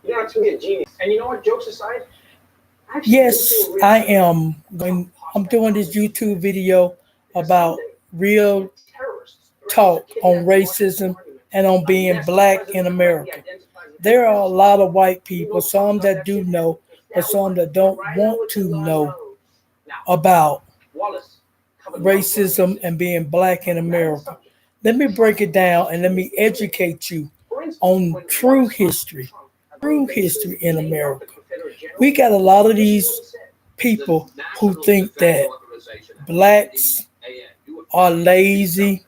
You don't have to be a genius. And you know what? Jokes aside, Yes, I am going. I'm doing this YouTube video about real talk on racism and on being black in America. There are a lot of white people, some that do know, but some that don't want to know about racism and being black in America. Let me break it down and let me educate you on true history in America. We got a lot of these people who think that blacks are lazy,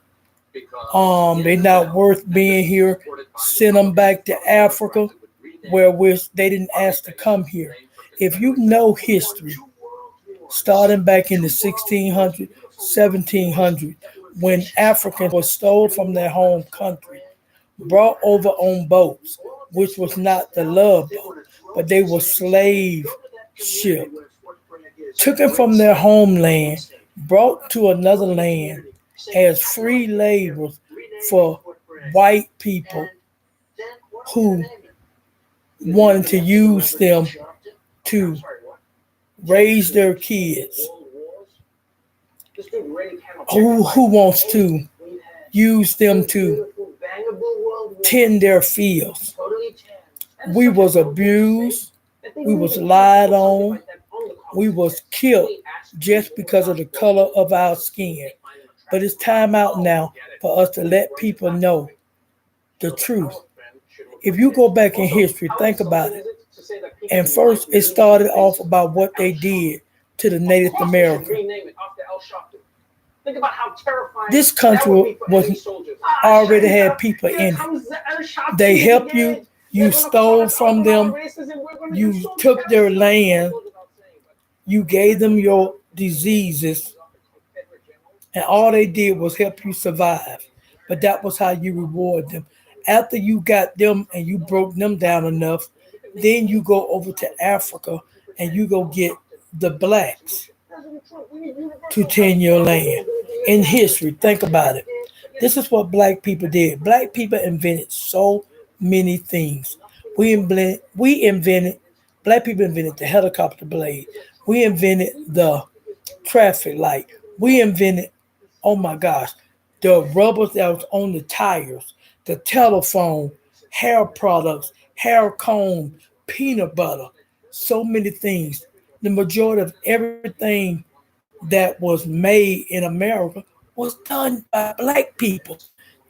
they're not worth being here. Send them back to Africa, where they didn't ask to come here. If you know history, starting back in the 1600s, 1700s, when Africans were stole from their home country, brought over on boats, which was not the love boat, but they were slave ship, took them from their homeland, brought to another land as free laborers for white people who wanted to use them to raise their kids. Who wants to use them to tend their fields? We was abused, we was lied on, we was killed just because of the color of our skin. But it's time out now for us to let people know the truth. If you go back in history, think about it. And first, it started off about what they did to the Native American. This country was already had people in it. They helped you. You stole from them. You took their land. You gave them your diseases. And all they did was help you survive. But that was how you reward them. After you got them and you broke them down enough, then you go over to Africa and you go get the blacks to tend your land. In history, think about it. This is what black people did. Black people invented so many things. We invented, black people invented the helicopter blade. We invented the traffic light. We invented, oh my gosh, the rubbers that was on the tires, the telephone, hair products, hair comb, peanut butter, so many things. The majority of everything that was made in America was done by black people.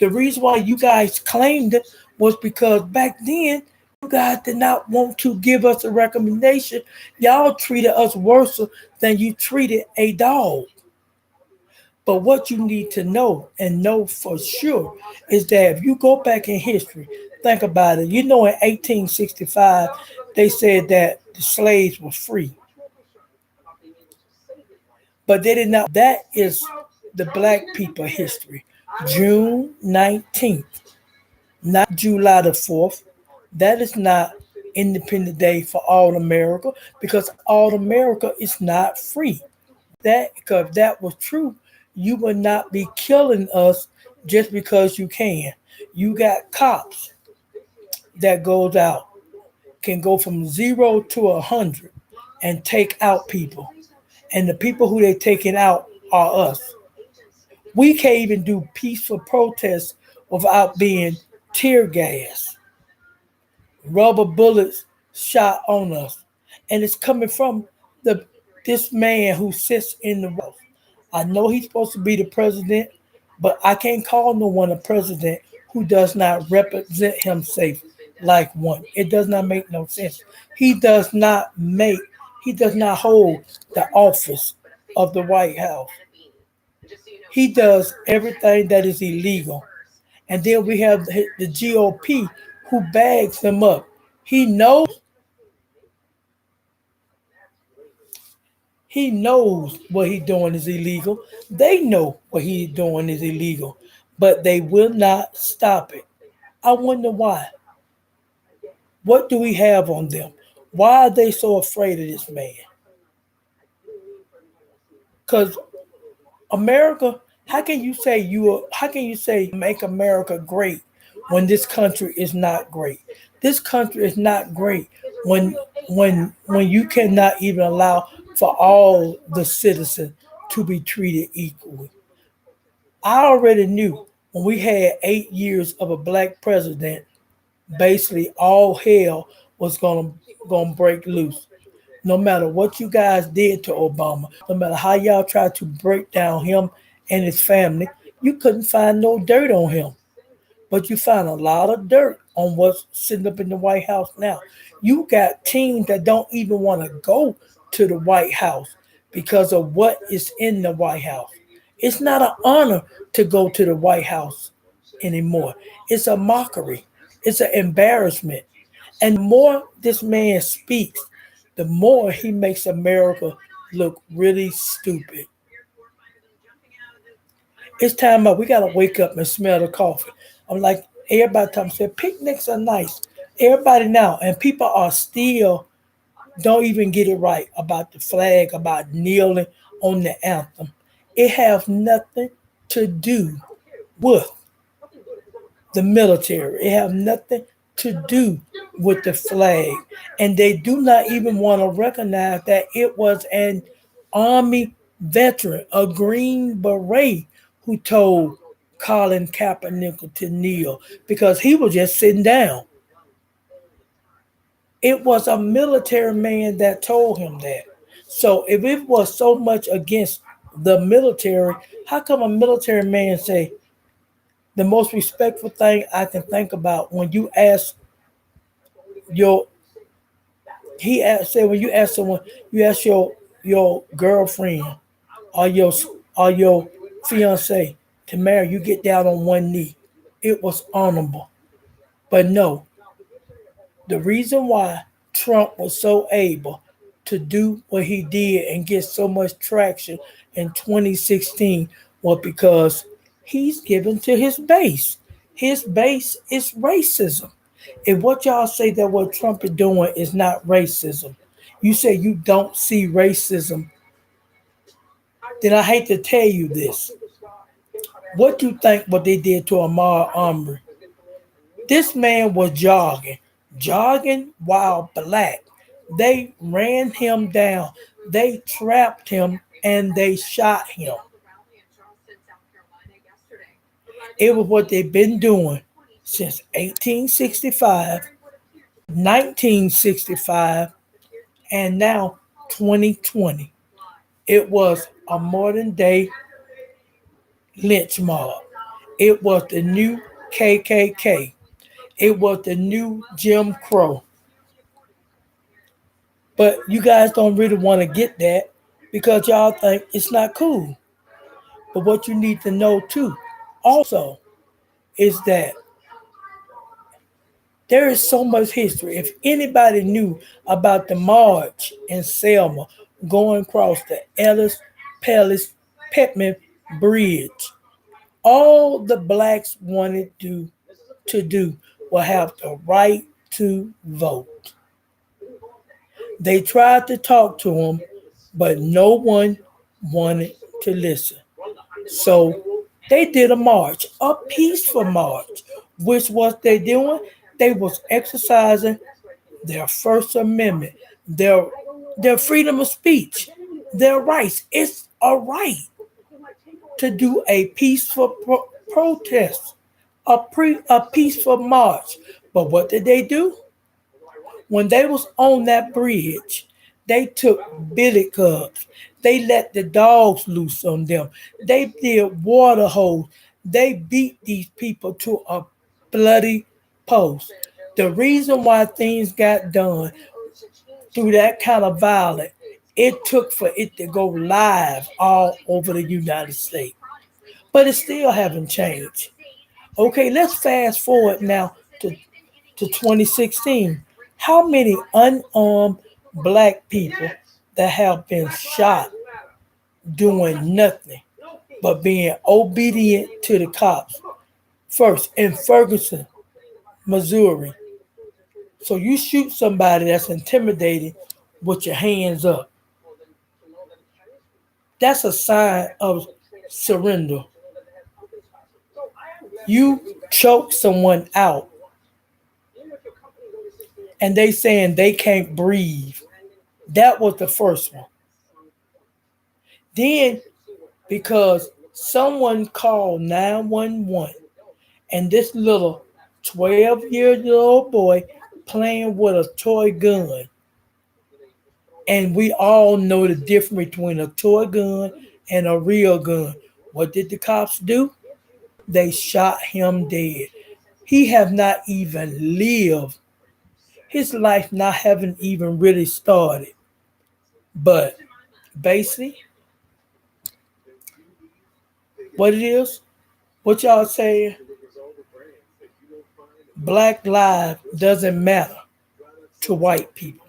The reason why you guys claimed it was because back then you guys did not want to give us a recommendation. Y'all treated us worse than you treated a dog. But what you need to know and know for sure is that if you go back in history, think about it. You know, in 1865, they said that the slaves were free, but they did not. That is the black people history. June 19th, not July the 4th. That is not Independent Day for all America because all America is not free. That because if that was true, you would not be killing us just because you can. You got cops that goes out can go from 0 to 100 and take out people, and the people who they taking out are us. We can't even do peaceful protests without being tear gas, rubber bullets shot on us, and it's coming from the this man who sits in the White House. I know he's supposed to be the president, but I can't call no one a president who does not represent himself like one. It does not make no sense. He does not make, he does not hold the office of the White House. He does everything that is illegal. And then we have the GOP who bags him up. He knows He knows what he's doing is illegal. They know what he's doing is illegal, but they will not stop it. I wonder why. What do we have on them? Why are they so afraid of this man? Because America, how can you say you are, how can you say make America great when this country is not great? This country is not great when when you cannot even allow for all the citizens to be treated equally. I already knew when we had 8 years of a black president, basically all hell was gonna break loose. No matter what you guys did to Obama, no matter how y'all tried to break down him and his family, you couldn't find no dirt on him. But you find a lot of dirt on what's sitting up in the White House now. You got teams that don't even want to go to the White House because of what is in the White House. It's not an honor to go to the White House anymore. It's a mockery. It's an embarrassment. And the more this man speaks, the more he makes America look really stupid. It's time up. We gotta wake up and smell the coffee. I'm like everybody time said picnics are nice. Everybody now and people are still don't even get it right about the flag, about kneeling on the anthem. It has nothing to do with the military. It has nothing to do with the flag. And they do not even want to recognize that it was an Army veteran, a Green Beret, who told Colin Kaepernick to kneel because he was just sitting down. It was a military man that told him that. So if it was so much against the military, how come a military man say the most respectful thing I can think about when you ask your said when you ask someone, you ask your girlfriend or your fiance to marry, you get down on one knee. It was honorable. But no, the reason why Trump was so able to do what he did and get so much traction in 2016 was because he's given to his base. His base is racism. If what y'all say that what Trump is doing is not racism, you say you don't see racism, then I hate to tell you this. What you think what they did to Amar Arbery? This man was jogging while black. They ran him down. They trapped him and they shot him. It was what they've been doing since 1865, 1965, and now 2020. It was a modern day lynch mob. It was the new KKK. It was the new Jim Crow. But you guys don't really want to get that because y'all think it's not cool. But what you need to know too, also, is that there is so much history. If anybody knew about the march in Selma going across the Ellis Palace Petman Bridge, all the blacks wanted to do was have the right to vote. They tried to talk to him, but no one wanted to listen. So they did a march, a peaceful march, which was they doing? They was exercising their First Amendment, their their freedom of speech, their rights. It's a right to do a peaceful protest, a peaceful march. But what did they do? When they was on that bridge, they took billy clubs. They let the dogs loose on them. They did water holes. They beat these people to a bloody post. The reason why things got done through that kind of violence, it took for it to go live all over the United States. But it still haven't changed. Okay, let's fast forward now to 2016. How many unarmed black people that have been shot doing nothing but being obedient to the cops? First, in Ferguson, Missouri. So you shoot somebody that's intimidating with your hands up. That's a sign of surrender. You choke someone out and they saying they can't breathe. That was the first one. Then because someone called 911 and this little 12-year-old boy playing with a toy gun. And we all know the difference between a toy gun and a real gun. What did the cops do? They shot him dead. He have not even lived. His life not haven't even really started. But basically, what it is, what y'all say, black lives doesn't matter to white people.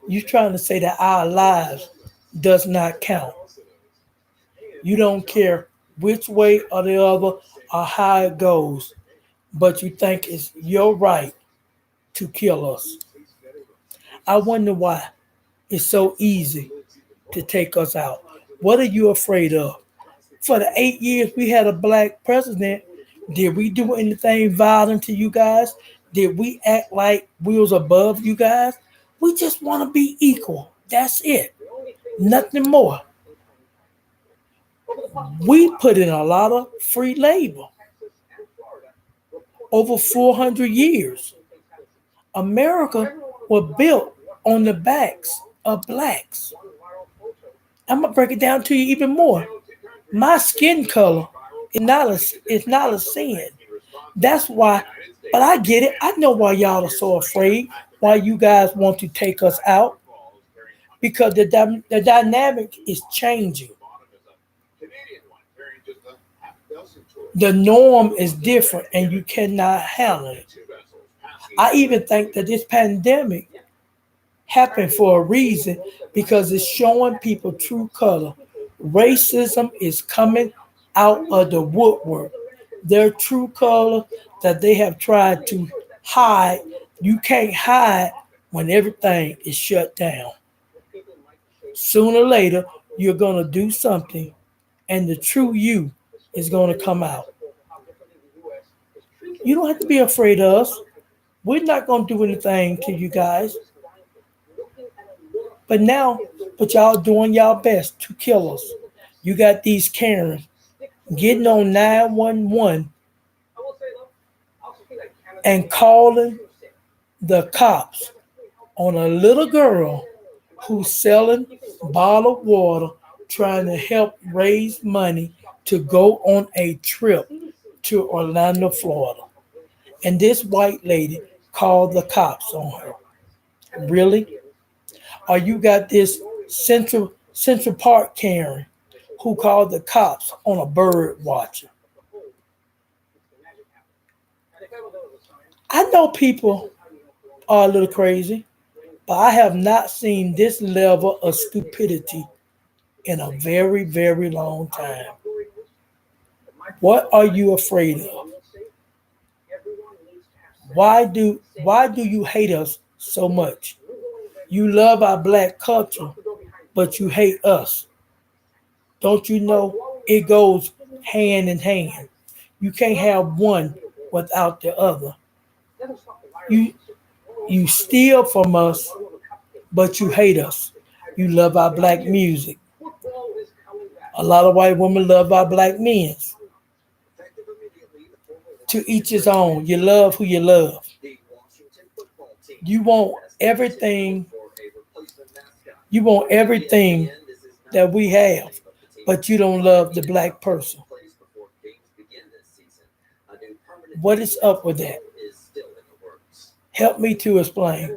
You trying to say that our lives does not count. You don't care which way or the other or how it goes, but you think it's your right to kill us. I wonder why it's so easy to take us out. What are you afraid of? For the 8 years we had a black president, did we do anything violent to you guys? Did we act like we was above you guys? We just want to be equal. That's it. Nothing more. We put in a lot of free labor. Over 400 years. America was built on the backs of blacks. I'm going to break it down to you even more. My skin color is not a sin. That's why, but I get it. I know why y'all are so afraid, why you guys want to take us out, because the dynamic is changing. The norm is different and you cannot handle it. I even think that this pandemic happened for a reason because it's showing people true color. Racism is coming out of the woodwork. Their true color that they have tried to hide, you can't hide when everything is shut down. Sooner or later, you're going to do something and the true you is going to come out. You don't have to be afraid of us. We're not going to do anything to you guys. But y'all doing y'all best to kill us. You got these Karens getting on 911 and calling the cops on a little girl who's selling bottled water, trying to help raise money to go on a trip to Orlando, Florida. And this white lady called the cops on her. Really? Or you got this Central Park Karen who called the cops on a bird watcher. I know people are a little crazy, but I have not seen this level of stupidity in a very, very long time. What are you afraid of? Why do you hate us so much? You love our black culture, but you hate us. Don't you know it goes hand in hand? You can't have one without the other. You steal from us, but you hate us. You love our black music. A lot of white women love our black men. To each his own. You love who you love. You want everything. You want everything that we have, but you don't love the black person. What is up with that? Help me to explain.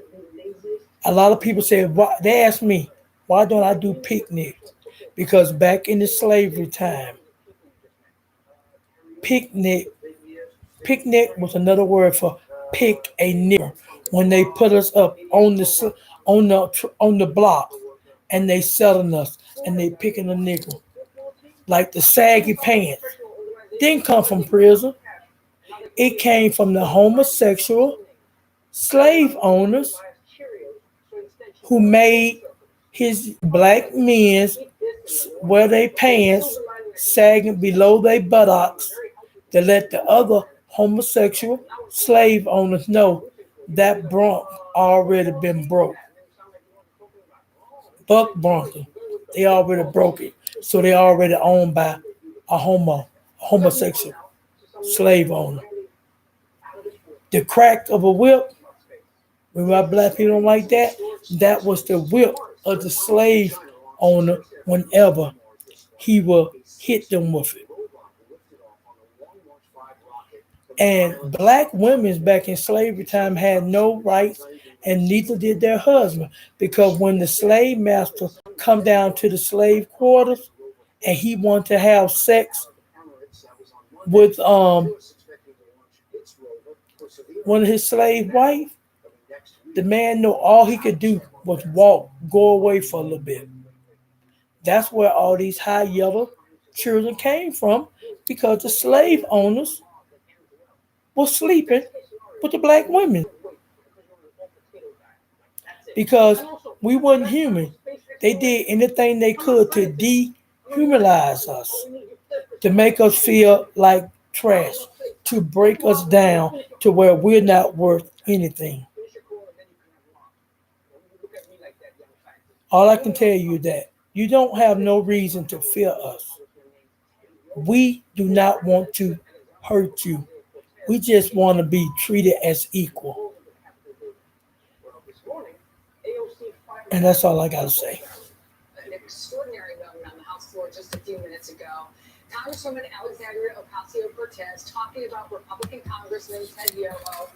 A lot of people say, they ask me, why don't I do picnics? Because back in the slavery time, picnic was another word for pick a nigger. When they put us up on the block and they selling us and they picking a nigger. Like the saggy pants. Didn't come from prison. It came from the homosexual slave owners who made his black men wear their pants sagging below their buttocks to let the other homosexual slave owners know that bronc already been broke. Buck Bronco, they already broke it. So they already owned by a homosexual slave owner. The crack of a whip, when my black people don't like that, that was the whip of the slave owner whenever he will hit them with it. And black women back in slavery time had no rights, and neither did their husband, because when the slave master come down to the slave quarters and he wanted to have sex with one of his slave wife, the man know all he could do was walk, go away for a little bit. That's where all these high yellow children came from, because the slave owners were sleeping with the black women, because we wasn't human. They did anything they could to dehumanize us, to make us feel like trash, to break us down to where we're not worth anything. All I can tell you is that you don't have no reason to fear us. We do not want to hurt you. We just want to be treated as equal. And that's all I got to say. An extraordinary moment on the House floor just a few minutes ago. Congresswoman Alexandria Ocasio-Cortez talking about Republican Congressman Ted Yoho.